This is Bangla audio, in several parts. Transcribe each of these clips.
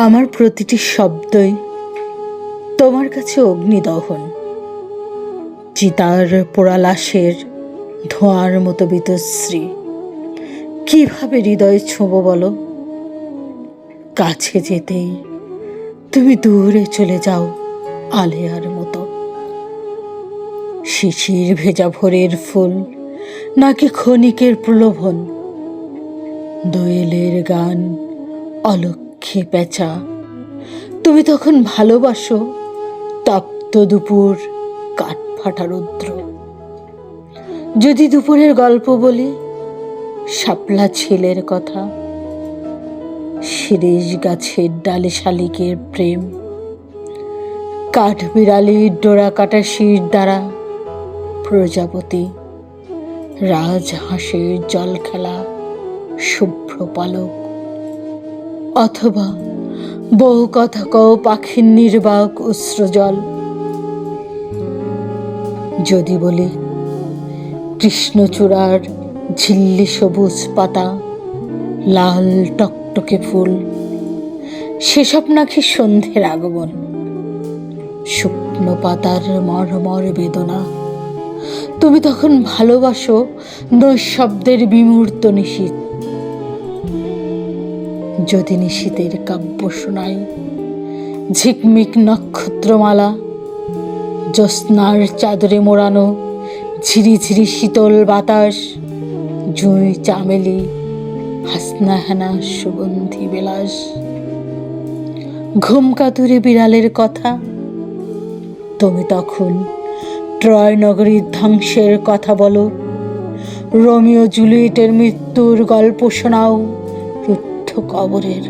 আমার প্রতিটি শব্দই তোমার কাছে অগ্নিদহন, চিতার পোড়া লাশের ধোঁয়ার মতো বিতশ্রী। কিভাবে হৃদয়ে ছোঁবো বলো? কাছে যেতেই তুমি দূরে চলে যাও আলেয়ার মতো। শিশির ভেজা ভোরের ফুল নাকি ক্ষণিকের প্রলোভন, দোয়েলের গান অলক্ষ্যে পেঁচা। তুমি তখন ভালোবাসো তপ্ত দুপুর, কাঠফাটা রৌদ্র। যদি দুপুরের গল্প বলি শাপলা ছেলের কথা, শিরীষ গাছের ডালে শালিকের প্রেম, কাঠবিড়ালির ডোরা কাটা শির দ্বারা প্রজাপতি, রাজহাঁসের জল খেলা শুভ্র পালক, অথবা বহু কথা কও পাখির নির্বাক অশ্রুজল। যদি বলি কৃষ্ণচূড়ার ঝিল্লি সবুজ পাতা, লাল টকটকে ফুল, সেসব নাকি সন্ধ্যের আগমন, শুকনো পাতার মর্মর বেদনা। তুমি তখন ভালোবাসো নৈশব্দের বিমূর্ত নিশীথ। যদি নিশীথের কাব্য শোনাই ঝিকমিক নক্ষত্রমালা, জ্যোৎস্নার চাদরে মোড়ানো ঝিরিঝিরি শীতল বাতাস, জুঁই চামেলি হাসনা হেনা সুগন্ধি বিলাস, ঘুম কাতুরে বিড়ালের কথা, তুমি তখন ট্রয় নগরীর ধ্বংসের কথা বলো, রোমিও জুলিয়েটের মৃত্যুর গল্প শোনাও রুদ্ধ কবরের।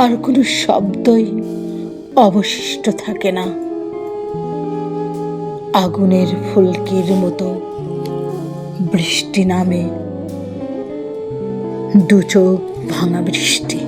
আর কোনো শব্দই অবশিষ্ট থাকে না, আগুনের ফুলকির মতো বৃষ্টি নামে, দু চোখ ভাঙা বৃষ্টি।